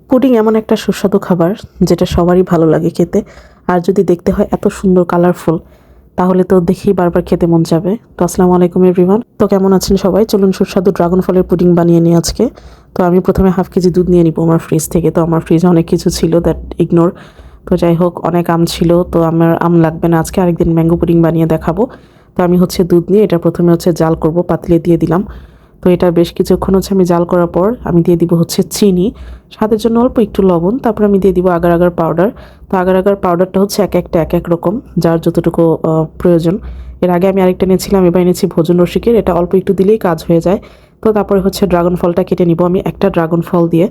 Pudding এমন একটা সুস্বাদু খাবার যেটা সবারই ভালো লাগে খেতে। আর যদি দেখতে হয় এত সুন্দর কালারফুল, তাহলে তো দেখেই বারবার খেতে মন যাবে। তো আসসালামু আলাইকুম এভরিওয়ান। তো কেমন আছেন সবাই? চলুন সুস্বাদু ড্রাগন ফলের পুডিং বানিয়ে নিই আজকে। তো আমি প্রথমে হাফ কেজি দুধ নিয়ে নিব আমার ফ্রিজ থেকে। তো আমার ফ্রিজে অনেক কিছু ছিল, দ্যাট ইগনোর। তো যাই হোক, অনেক আম ছিল, তো আমার আম লাগবে না আজকে, আরেকদিন ম্যাঙ্গো পুডিং বানিয়ে দেখাবো। তো আমি দুধ নিয়ে এটা প্রথমে জাল করব, পাতিলে দিয়ে দিলাম। তো এটা বেশ কিছুক্ষণ আমি জাল করার পর আমি দিয়ে দিব চিনি, স্বাদের জন্য অল্প একটু লবণ, তারপর আমি দিয়ে দিব আগার আগার পাউডার। তো আগার আগার পাউডারটা এক একটা এক এক রকম, যার যতটুকু প্রয়োজন। এর আগে আমি আরেকটা নিয়েছিলাম, এবার এনেছি ভোজন রসিকের, এটা অল্প একটু দিলেই কাজ হয়ে যায়। তো তারপরে ড্রাগন ফলটা কেটে নিব। আমি একটা ড্রাগন ফল দিয়ে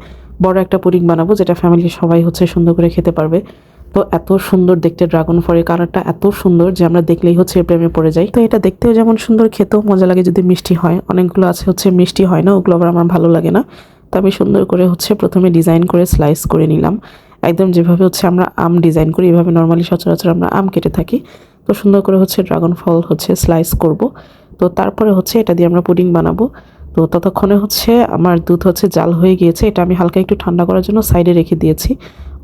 বড় একটা পুডিং বানাবো, যেটা ফ্যামিলির সবাই সুন্দর করে খেতে পারবে। তো এত সুন্দর দেখতে, ড্রাগন ফলের কালারটা এত সুন্দর যে আমরা দেখলেই প্রেমে পড়ে যাই। তো এটা দেখতেও যেমন সুন্দর, খেতেও মজা লাগে যদি মিষ্টি হয়। অনেকগুলো আছে মিষ্টি হয় না, ওগুলো আবার আমার ভালো লাগে না। তো আমি সুন্দর করে প্রথমে ডিজাইন করে স্লাইস করে নিলাম, একদম যেভাবে আমরা আম ডিজাইন করি, এভাবে নর্মালি সচরাচর আমরা আম কেটে থাকি। তো সুন্দর করে ড্রাগন ফল স্লাইস করব। তো তারপরে এটা দিয়ে আমরা পুডিং বানাবো। তো ততক্ষণে আমার দুধ জাল হয়ে গিয়েছে। এটা আমি হালকা একটু ঠান্ডা করার জন্য সাইডে রেখে দিয়েছি।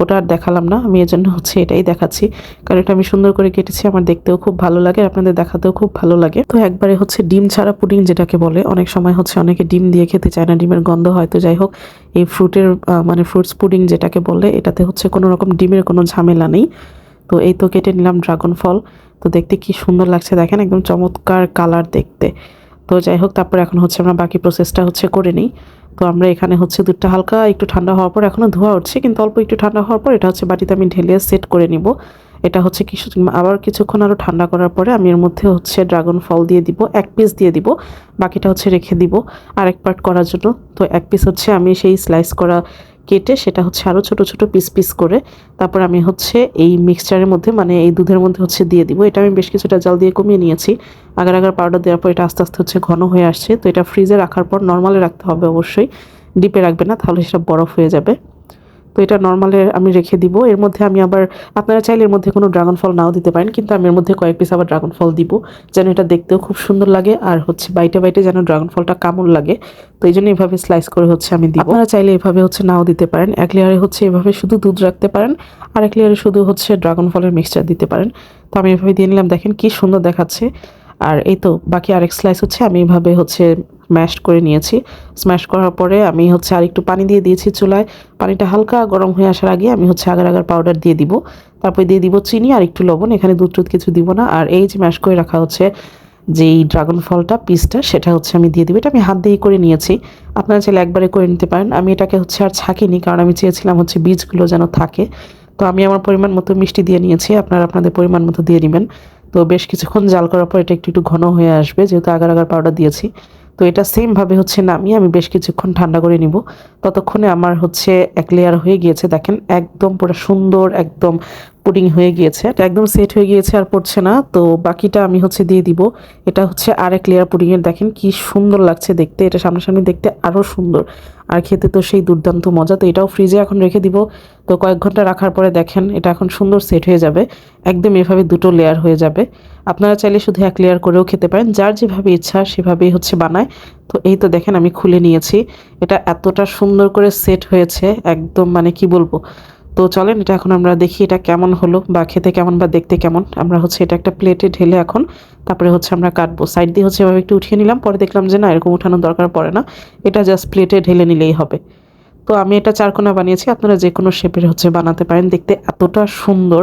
ওটা আর দেখালাম না, আমি এর জন্য এটাই দেখাচ্ছি, কারণ এটা আমি সুন্দর করে কেটেছি, আমার দেখতেও খুব ভালো লাগে, আপনাদের দেখাতেও খুব ভালো লাগে। তো একবারে ডিম ছাড়া পুডিং যেটাকে বলে, অনেক সময় অনেকে ডিম দিয়ে খেতে চায় না, ডিমের গন্ধ হয়। তো যাই হোক, এই ফ্রুটের মানে ফ্রুটস পুডিং যেটাকে বলে, এটাতে কোনো রকম ডিমের কোনো ঝামেলা নেই। তো এই তো কেটে নিলাম ড্রাগন ফল। তো দেখতে কি সুন্দর লাগছে দেখেন, একদম চমৎকার কালার দেখতে। তো যাই হোক, তারপর এখন আমরা বাকি প্রসেসটা করে নিই। তো আমরা এখানে দুধটা হালকা একটু ঠান্ডা হওয়ার পর, এখনো ধোয়া উঠছে কিন্তু অল্প একটু ঠান্ডা হওয়ার পর এটা বাটিতে আমি ঢেলে সেট করে নিব। এটা আবার কিছুক্ষণ আরও ঠান্ডা করার পরে আমি এর মধ্যে ড্রাগন ফল দিয়ে দিব, এক পিস দিয়ে দিব, বাকিটা রেখে দিব আরেক পার্ট করার জন্য। তো এক পিস আমি সেই স্লাইস করা কেটে সেটা আরও ছোট ছোট পিস পিস করে তারপর আমি এই মিক্সচারের মধ্যে, মানে এই দুধের মধ্যে দিয়ে দিব। এটা আমি বেশ কিছুটা জাল দিয়ে কমিয়ে নিয়েছি। আগার আগার পাউডার দেওয়ার পর এটা আস্তে আস্তে ঘন হয়ে আসছে। তো এটা ফ্রিজে রাখার পর নর্মালে রাখতে হবে অবশ্যই, ডিপে রাখবে না, তাহলে সেটা বরফ হয়ে যাবে। তো এটা নর্মালে আমি রেখে দিব। এর মধ্যে আমি আবার, আপনারা চাইলে এর মধ্যে কোনো ড্রাগন ফল নাও দিতে পারেন, কিন্তু আমি এর মধ্যে কয়েক পিস আবার ড্রাগন ফল দিব, যেন এটা দেখতেও খুব সুন্দর লাগে, আর বাইটে বাইটে যেন ড্রাগন ফলটা কামড় লাগে। তো এই জন্য এভাবে স্লাইস করে আমি দিব। আপনারা চাইলে এভাবে নাও দিতে পারেন। এক লেয়ারে এভাবে শুধু দুধ রাখতে পারেন, আর এক লেয়ারে শুধু ড্রাগন ফলের মিক্সচার দিতে পারেন। তো আমি এভাবে দিয়ে নিলাম, দেখেন কি সুন্দর দেখাচ্ছে। আর এই তো বাকি আরেক স্লাইস আমি এইভাবে ম্যাশ করে নিয়েছি। স্ম্যাশ করার পরে আমি আর একটু পানি দিয়ে দিয়েছি চুলায়। পানিটা হালকা গরম হয়ে আসার আগে আমি আগার আগার পাউডার দিয়ে দিব, তারপর দিয়ে দিব চিনি আর একটু লবণ। এখানে দুধ টুধ কিছু দিব না। আর এই যে ম্যাশ করে রাখা যেই ড্রাগন ফলটা পিসটা, সেটা আমি দিয়ে দিব। এটা আমি হাত দিয়ে করে নিয়েছি, আপনারা চাইলে একবারে করে নিতে পারেন। আমি এটাকে আর ছাঁকিনি, কারণ আমি চেয়েছিলাম বীজগুলো যেন থাকে। তো আমি আমার পরিমাণ মতো মিষ্টি দিয়ে নিয়েছি, আপনারা আপনাদের পরিমাণ মতো দিয়ে নেবেন। তো বেশ কিছুক্ষণ জাল করার পর এটা একটু একটু ঘন হয়ে আসবে, যেহেতু আগার আগার পাউডার দিয়েছি। তো এটা সেমভাবে নামিয়ে আমি বেশ কিছুক্ষণ ঠান্ডা করে নিব। ততক্ষণে আমার এক লেয়ার হয়ে গিয়েছে, দেখেন একদম পুরো সুন্দর একদম পুডিং হয়ে গিয়েছে, এটা একদম সেট হয়ে গিয়েছে, আর পড়ছে না। তো বাকিটা আমি দিয়ে দিব। এটা আরেক লেয়ার পুডিংয়ের, দেখেন কি সুন্দর লাগছে দেখতে, এটা সামনাসামনি দেখতে আরও সুন্দর, আর খেতে তো সেই দুর্দান্ত মজা। তো এটাও ফ্রিজে এখন রেখে দিব। তো কয়েক ঘন্টা রাখার পরে দেখেন এটা এখন সুন্দর সেট হয়ে যাবে, একদম এভাবে দুটো লেয়ার হয়ে যাবে। আপনারা চাইলে শুধু এক লেয়ার করেও খেতে পারেন, যার যেভাবে ইচ্ছা সেভাবেই বানায়। তো এই তো দেখেন আমি খুলে নিয়েছি, এটা এতটা সুন্দর করে সেট হয়েছে একদম, মানে কি বলবো। তো চলেন এটা এখন আমরা দেখি এটা কেমন হলো, বা খেতে কেমন, বা দেখতে কেমন। আমরা এটা একটা প্লেটে ঢেলে এখন তারপরে আমরা কাটবো। সাইড দিয়ে এভাবে একটু উঠিয়ে নিলাম, পরে দেখলাম যে না, এরকম উঠানোর দরকার পড়ে না, এটা জাস্ট প্লেটে ঢেলে নিলেই হবে। তো আমি এটা চারকোনা বানিয়েছি, আপনারা যে কোনো শেপের বানাতে পারেন, দেখতে এতটা সুন্দর।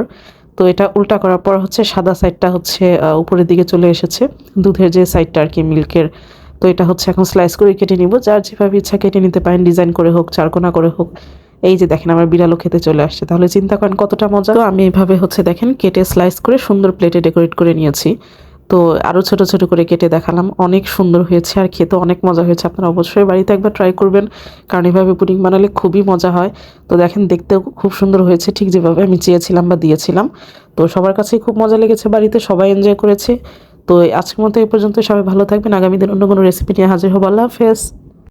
তো এটা উল্টা করার পর সাদা সাইডটা উপরের দিকে চলে এসেছে, দুধের যে সাইডটা আর কি, মিল্কের। তো এটা এখন স্লাইস করে কেটে নিব, যার যেভাবে ইচ্ছা কেটে নিতে পারেন, ডিজাইন করে হোক, চারকোনা করে হোক। এই যে দেখেন আমার বিড়ালও খেতে চলে আসছে, তাহলে চিন্তা করেন কতটা মজা। তো আমি এইভাবে দেখেন কেটে স্লাইস করে সুন্দর প্লেটে ডেকোরেট করে নিয়েছি। তো আরও ছোট ছোট করে কেটে দেখালাম, অনেক সুন্দর হয়েছে আর খেতে অনেক মজা হয়েছে। আপনারা অবশ্যই বাড়িতে একবার ট্রাই করবেন, কারণ এভাবে পুডিং বানালে খুবই মজা হয়। তো দেখেন দেখতেও খুব সুন্দর হয়েছে, ঠিক যেভাবে আমি চেয়েছিলাম বা দিয়েছিলাম। তো সবার কাছেই খুব মজা লেগেছে, বাড়িতে সবাই এনজয় করেছে। তো আজকের মতো এই পর্যন্ত, সবাই ভালো থাকবেন। আগামী দিন অন্য কোনো রেসিপি নিয়ে হাজির হবো। আল্লাহ হাফেজ।